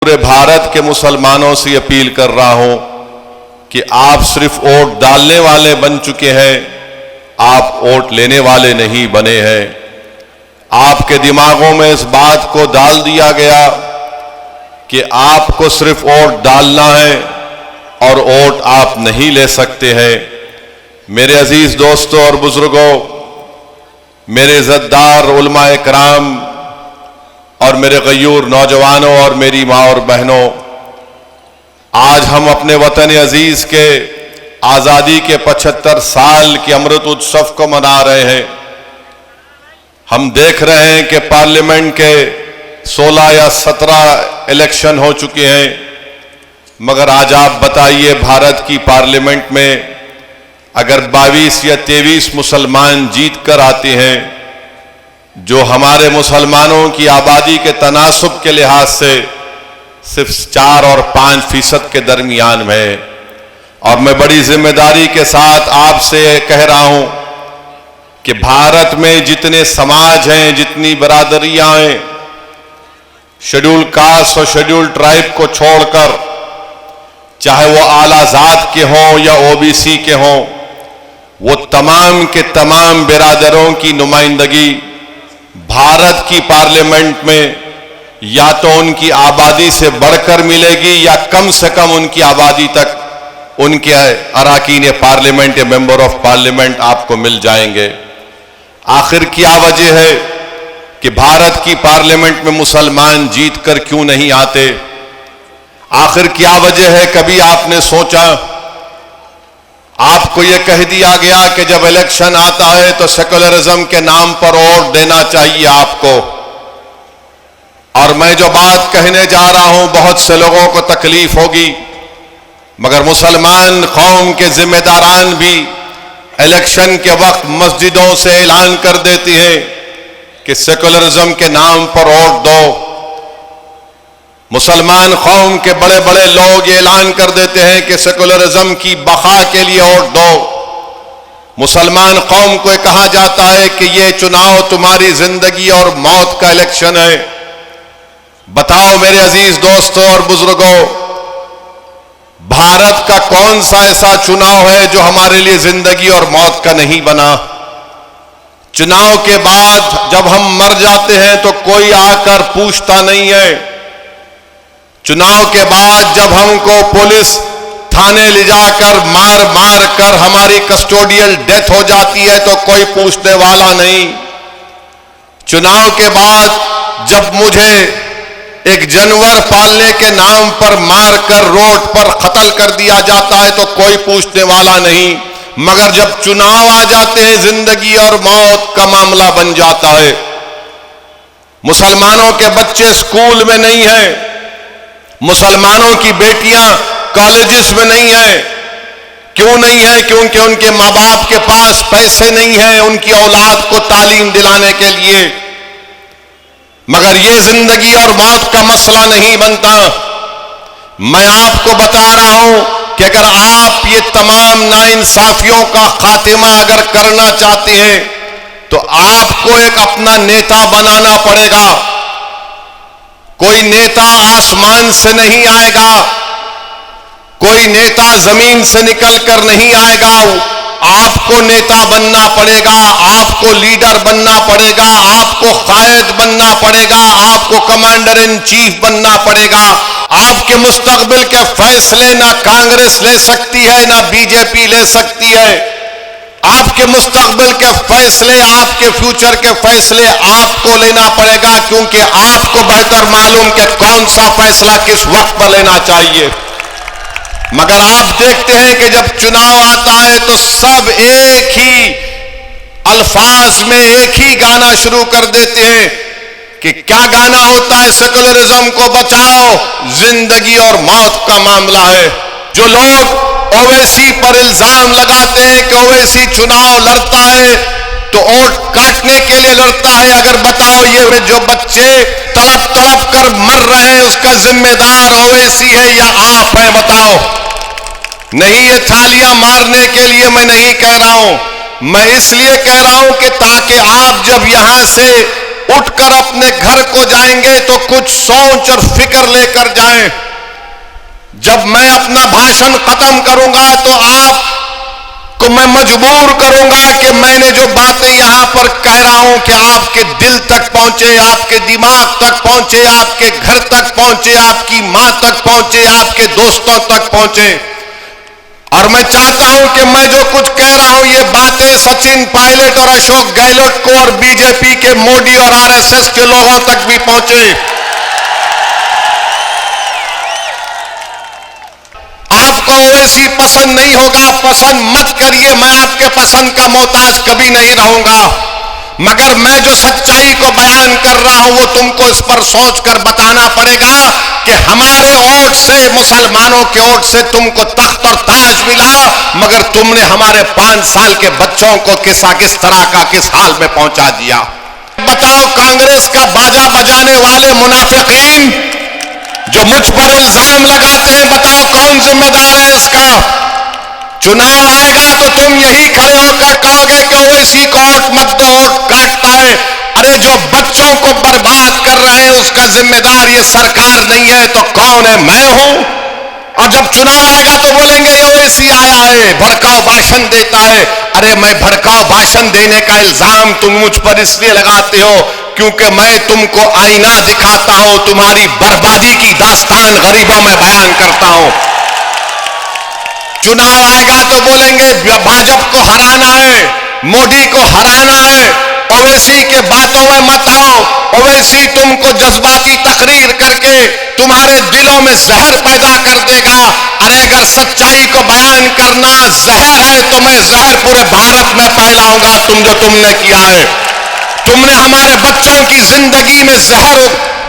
पूरे भारत के मुसलमानों से अपील कर रहा हूं कि आप सिर्फ वोट डालने वाले बन चुके हैं, आप वोट लेने वाले नहीं बने हैं। आपके दिमागों में इस बात को डाल दिया गया कि आपको सिर्फ वोट डालना है और वोट आप नहीं ले सकते हैं। मेरे अजीज दोस्तों और बुजुर्गों, मेरे इज़्ज़तदार उलमा इकराम और मेरे गयूर नौजवानों और मेरी माँ और बहनों, आज हम अपने वतन अजीज के आज़ादी के 75 साल के अमृत उत्सव को मना रहे हैं। हम देख रहे हैं कि पार्लियामेंट के 16 या 17 इलेक्शन हो चुके हैं, मगर आज आप बताइए भारत की पार्लियामेंट में अगर 22 या 23 मुसलमान जीत कर आते हैं, जो हमारे मुसलमानों की आबादी के तनासुब के लिहाज से सिर्फ 4 और 5% के दरमियान में है। और मैं बड़ी जिम्मेदारी के साथ आपसे कह रहा हूं कि भारत में जितने समाज हैं, जितनी बरादरियां हैं, शेड्यूल कास्ट और शेड्यूल ट्राइब को छोड़कर, चाहे वो आला जात के हों या ओबीसी के हों, वो तमाम के तमाम बिरादरों की नुमाइंदगी भारत की पार्लियामेंट में या तो उनकी आबादी से बढ़कर मिलेगी या कम से कम उनकी आबादी तक उनके अराकीन पार्लियामेंट या मेंबर ऑफ पार्लियामेंट आपको मिल जाएंगे। आखिर क्या वजह है कि भारत की पार्लियामेंट में मुसलमान जीत कर क्यों नहीं आते? आखिर क्या वजह है? कभी आपने सोचा? आपको यह कह दिया गया कि जब इलेक्शन आता है तो सेकुलरिज्म के नाम पर वोट देना चाहिए आपको। और मैं जो बात कहने जा रहा हूं, बहुत से लोगों को तकलीफ होगी, मगर मुसलमान कौम के जिम्मेदारान भी इलेक्शन के वक्त मस्जिदों से ऐलान कर देती हैं कि सेकुलरिज्म के नाम पर वोट दो। मुसलमान कौम के बड़े बड़े लोग ऐलान कर देते हैं कि सेकुलरिज्म की बका के लिए वोट दो। मुसलमान कौम को कहा जाता है कि ये चुनाव तुम्हारी जिंदगी और मौत का इलेक्शन है। बताओ मेरे अजीज दोस्तों और बुजुर्गों, भारत का कौन सा ऐसा चुनाव है जो हमारे लिए जिंदगी और मौत का नहीं बना? चुनाव के बाद जब हम मर जाते हैं तो कोई आकर पूछता नहीं है। चुनाव के बाद जब हमको पुलिस थाने ले जाकर मार मार कर हमारी कस्टोडियल डेथ हो जाती है तो कोई पूछने वाला नहीं। चुनाव के बाद जब मुझे एक जानवर पालने के नाम पर मारकर रोड पर कत्ल कर दिया जाता है तो कोई पूछने वाला नहीं। मगर जब चुनाव आ जाते हैं, जिंदगी और मौत का मामला बन जाता है। मुसलमानों के बच्चे स्कूल में नहीं हैं, मुसलमानों की बेटियां कॉलेजेस में नहीं है। क्यों नहीं है? क्योंकि उनके माँ बाप के पास पैसे नहीं है उनकी औलाद को तालीम दिलाने के लिए। मगर यह जिंदगी और मौत का मसला नहीं बनता। मैं आपको बता रहा हूं कि अगर आप ये तमाम नाइंसाफियों का खात्मा अगर करना चाहते हैं तो आपको एक अपना नेता बनाना पड़ेगा। कोई नेता आसमान से नहीं आएगा, कोई नेता जमीन से निकल कर नहीं आएगा। आपको नेता बनना पड़ेगा, आपको लीडर बनना पड़ेगा, आपको कायद बनना पड़ेगा, आपको कमांडर इन चीफ बनना पड़ेगा। आपके मुस्तकबिल के फैसले ना कांग्रेस ले सकती है, ना बीजेपी ले सकती है। आपके मुस्तकबिल के फैसले, आपके फ्यूचर के फैसले आपको लेना पड़ेगा, क्योंकि आपको बेहतर मालूम कि कौन सा फैसला किस वक्त पर लेना चाहिए। मगर आप देखते हैं कि जब चुनाव आता है तो सब एक ही अल्फाज में एक ही गाना शुरू कर देते हैं कि क्या गाना होता है? सेकुलरिज्म को बचाओ, जिंदगी और मौत का मामला है। जो लोग ओवैसी पर इल्जाम लगाते हैं कि ओवैसी चुनाव लड़ता है तो वोट काटने के लिए लड़ता है, अगर बताओ ये जो बच्चे तड़प तड़प कर मर रहे हैं उसका जिम्मेदार ओवैसी है या आप हैं? बताओ। नहीं, ये थालियां मारने के लिए मैं नहीं कह रहा हूं, मैं इसलिए कह रहा हूं कि ताकि आप जब यहां से उठकर अपने घर को जाएंगे तो कुछ सोच और फिक्र लेकर जाएं। जब मैं अपना भाषण खत्म करूंगा तो आपको मैं मजबूर करूंगा कि मैंने जो बातें यहां पर कह रहा हूं कि आपके दिल तक पहुंचे, आपके दिमाग तक पहुंचे, आपके घर तक पहुंचे, आपकी मां तक पहुंचे, आपके दोस्तों तक पहुंचे। और मैं चाहता हूं कि मैं जो कुछ कह रहा हूं ये बातें सचिन पायलट और अशोक गहलोत को और बीजेपी के मोदी और आरएसएस के लोगों तक भी पहुंचे। आपको ओवैसी पसंद नहीं होगा, पसंद मत करिए, मैं आपके पसंद का मोहताज कभी नहीं रहूंगा। मगर मैं जो सच्चाई को बयान कर रहा हूं वो तुमको इस पर सोचकर बताना पड़ेगा कि हमारे वोट से, मुसलमानों के वोट से तुमको तख्त और ताज मिला, मगर तुमने हमारे 5 साल के बच्चों को किस तरह का किस हाल में पहुंचा दिया। बताओ, कांग्रेस का बाजा बजाने वाले मुनाफिकीन जो मुझ पर इल्जाम लगाते हैं, बताओ कौन जिम्मेदार है इसका? चुनाव आएगा तो तुम यही खड़े होकर कहोगे कि ओवैसी को वोट मत दो, वोट काटता है। अरे जो बच्चों को बर्बाद कर रहे हैं उसका जिम्मेदार ये सरकार नहीं है तो कौन है? मैं हूं। और जब चुनाव आएगा तो बोलेंगे ये ओवैसी आया है, भड़काऊ भाषण देता है। अरे मैं भड़काऊ भाषण देने का इल्जाम तुम मुझ पर इसलिए लगाते हो क्योंकि मैं तुमको आईना दिखाता हूं, तुम्हारी बर्बादी की दास्तान गरीबों में बयान करता हूं। चुनाव आएगा तो बोलेंगे भाजपा को हराना है, मोदी को हराना है, ओवैसी के बातों में मत आओ। ओवैसी तुमको जज्बाती तकरीर करके तुम्हारे दिलों में जहर पैदा कर देगा। अरे अगर सच्चाई को बयान करना जहर है तो मैं जहर पूरे भारत में फैलाऊंगा। तुमने किया है, तुमने हमारे बच्चों की जिंदगी में जहर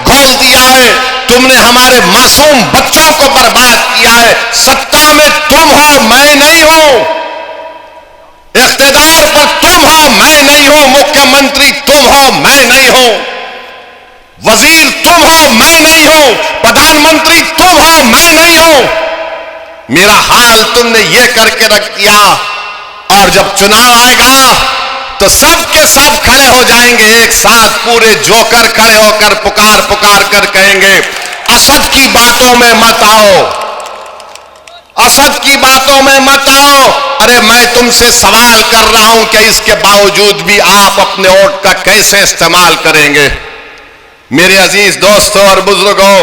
घोल दिया है, तुमने हमारे मासूम बच्चों को बर्बाद किया है। सत्ता में तुम हो, मैं नहीं हूं। इख्तिदार पर तुम हो, मैं नहीं हूं। मुख्यमंत्री तुम हो, मैं नहीं हूं। वजीर तुम हो, मैं नहीं हूं। प्रधानमंत्री तुम हो, मैं नहीं हूं। मेरा हाल तुमने ये करके रख दिया। और जब चुनाव आएगा तो सब के सब खड़े हो जाएंगे एक साथ, पूरे जोकर खड़े होकर पुकार पुकार कर कहेंगे असद की बातों में मत आओ, असद की बातों में मत आओ। अरे मैं तुमसे सवाल कर रहा हूं कि इसके बावजूद भी आप अपने वोट का कैसे इस्तेमाल करेंगे? मेरे अजीज दोस्तों और बुजुर्गों,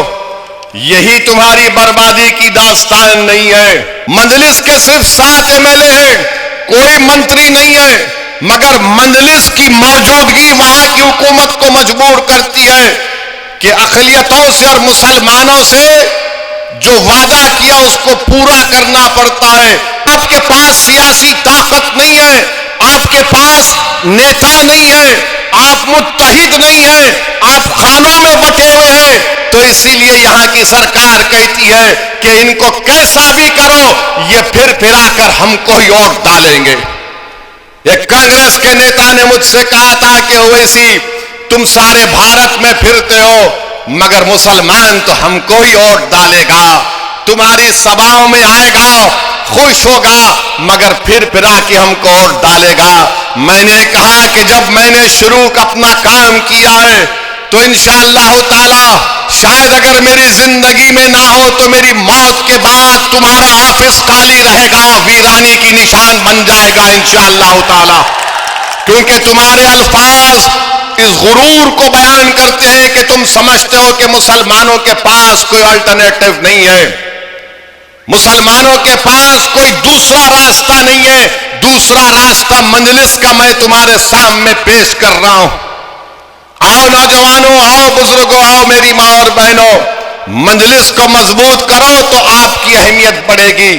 यही तुम्हारी बर्बादी की दास्तान नहीं है। मजलिस के सिर्फ 7 एमएलए हैं, कोई मंत्री नहीं है, मगर मजलिस की मौजूदगी वहां की हुकूमत को मजबूर करती है कि अक़लियतों से और मुसलमानों से जो वादा किया उसको पूरा करना पड़ता है। आपके पास सियासी ताकत नहीं है, आपके पास नेता नहीं है, आप मुत्तहिद नहीं है, आप खानों में बटे हुए हैं। तो इसीलिए यहां की सरकार कहती है कि इनको कैसा भी करो, ये फिर फिराकर हमको ही वोट डालेंगे। एक कांग्रेस के नेता ने मुझसे कहा था कि ओवैसी तुम सारे भारत में फिरते हो मगर मुसलमान तो हमको ही वोट डालेगा, तुम्हारी सभाओं में आएगा, खुश होगा, मगर फिर फिरा के हमको वोट डालेगा। मैंने कहा कि जब मैंने शुरू अपना काम किया है तो इंशाअल्लाह ताला शायद अगर मेरी जिंदगी में ना हो तो मेरी मौत के बाद तुम्हारा ऑफिस खाली रहेगा, वीरानी की निशान बन जाएगा इंशाअल्लाह ताला। क्योंकि तुम्हारे अल्फाज इस गुरूर को बयान करते हैं कि तुम समझते हो कि मुसलमानों के पास कोई अल्टरनेटिव नहीं है, मुसलमानों के पास कोई दूसरा रास्ता नहीं है। दूसरा रास्ता मजलिस का मैं तुम्हारे सामने पेश कर रहा हूं। आओ नौजवानों, आओ बुजुर्गों, आओ मेरी मां और बहनों, मजलिस को मजबूत करो तो आपकी अहमियत बढ़ेगी।